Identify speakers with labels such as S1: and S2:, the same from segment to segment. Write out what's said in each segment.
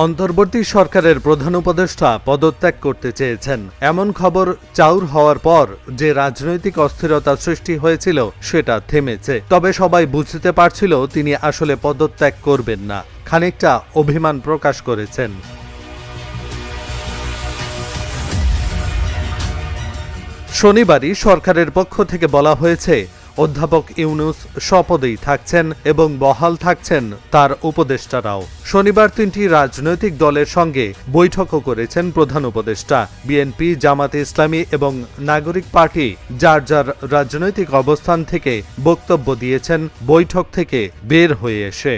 S1: অন্তর্বর্তী সরকারের প্রধান উপদেষ্টা পদত্যাগ করতে চেয়েছেন এমন খবর চাউর হওয়ার পর যে রাজনৈতিক অস্থিরতা সৃষ্টি হয়েছিল সেটা থেমেছে। তবে সবাই বুঝতে পারছিল তিনি আসলে পদত্যাগ করবেন না, খানিকটা অভিমান প্রকাশ করেছেন। শনিবারই সরকারের পক্ষ থেকে বলা হয়েছে অধ্যাপক ইউনূস স্বপদেই থাকছেন এবং বহাল থাকছেন তার উপদেষ্টারাও। শনিবার ৩টি রাজনৈতিক দলের সঙ্গে বৈঠকও করেছেন প্রধান উপদেষ্টা। বিএনপি, জামাতে ইসলামী এবং নাগরিক পার্টি যার যার রাজনৈতিক অবস্থান থেকে বক্তব্য দিয়েছেন বৈঠক থেকে বের হয়ে এসে।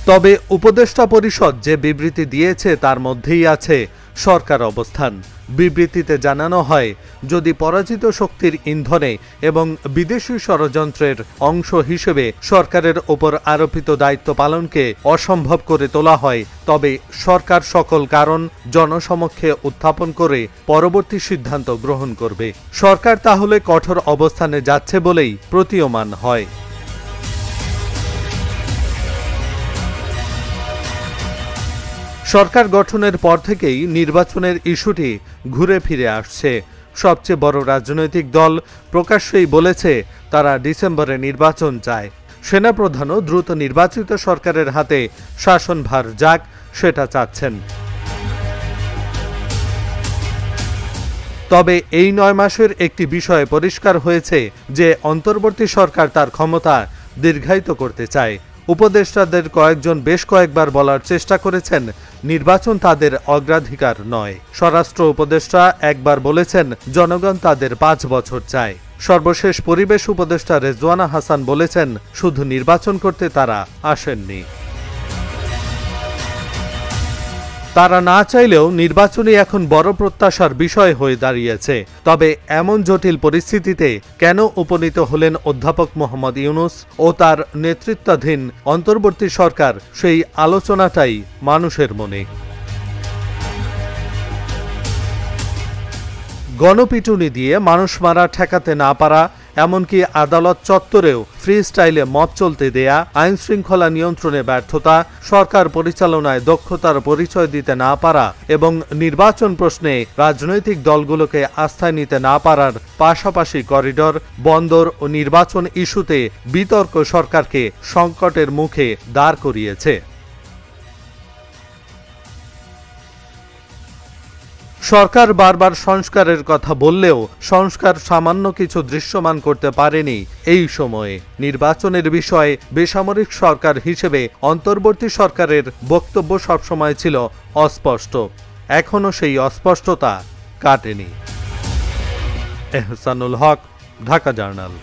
S1: তবে উপদেষ্টা পরিষদ যে বিবৃতি দিয়েছে তার মধ্যেই আছে সরকার অবস্থান। বিবৃতিতে জানানো হয়, যদি পরাজিত শক্তির ইন্ধনে এবং বিদেশি ষড়যন্ত্রের অংশ হিসেবে সরকারের ওপর আরোপিত দায়িত্ব পালনকে অসম্ভব করে তোলা হয়, তবে সরকার সকল কারণ জনসমক্ষে উত্থাপন করে পরবর্তী সিদ্ধান্ত গ্রহণ করবে। সরকার তাহলে কঠোর অবস্থানে যাচ্ছে বলেই প্রতীয়মান হয়। সরকার গঠনের পর থেকেই নির্বাচনের ইস্যুটি ঘুরে ফিরে আসছে। সবচেয়ে বড় রাজনৈতিক দল প্রকাশ্যেই বলেছে তারা ডিসেম্বরে নির্বাচন চায়। সেনাপ্রধানও দ্রুত নির্বাচিত সরকারের হাতে শাসনভার যাক সেটা চাচ্ছেন। তবে এই ৯ মাসের একটি বিষয়ে পরিষ্কার হয়েছে যে অন্তর্বর্তী সরকার তার ক্ষমতা দীর্ঘায়িত করতে চায়। উপদেষ্টাদের কয়েকজন বেশ কয়েকবার বলার চেষ্টা করেছেন নির্বাচন তাদের অগ্রাধিকার নয়। স্বরাষ্ট্র উপদেষ্টা একবার বলেছেন জনগণ তাদের ৫ বছর চায়। সর্বশেষ পরিবেশ উপদেষ্টা রেজওয়ানা হাসান বলেছেন শুধু নির্বাচন করতে তারা আসেননি। তারা না চাইলেও নির্বাচনই এখন বড় প্রত্যাশার বিষয় হয়ে দাঁড়িয়েছে। তবে এমন জটিল পরিস্থিতিতে কেন উপনীত হলেন অধ্যাপক মোহাম্মদ ইউনূস ও তার নেতৃত্বাধীন অন্তর্বর্তী সরকার, সেই আলোচনাটাই মানুষের মনে। গণপিটুনি দিয়ে মানুষ মারা ঠেকাতে না পারা, এমনকি আদালত চত্বরেও ফ্রি স্টাইলে মত চলতে দেয়া, আইন শৃঙ্খলা নিয়ন্ত্রণে ব্যর্থতা, সরকার পরিচালনায় দক্ষতার পরিচয় দিতে না পারা এবং নির্বাচন প্রশ্নে রাজনৈতিক দলগুলোকে আস্থায় নিতে না পারার পাশাপাশি করিডর, বন্দর ও নির্বাচন ইস্যুতে বিতর্ক সরকারকে সংকটের মুখে দাঁড় করিয়েছে। সরকার বারবার সংস্কারের কথা বললেও সংস্কার সামান্য কিছু দৃশ্যমান করতে পারেনি। এই সময়ে নির্বাচনের বিষয়ে বেসামরিক সরকার হিসেবে অন্তর্বর্তী সরকারের বক্তব্য সবসময় ছিল অস্পষ্ট। এখনও সেই অস্পষ্টতা কাটেনি। এহসানুল হক, ঢাকা জার্নাল।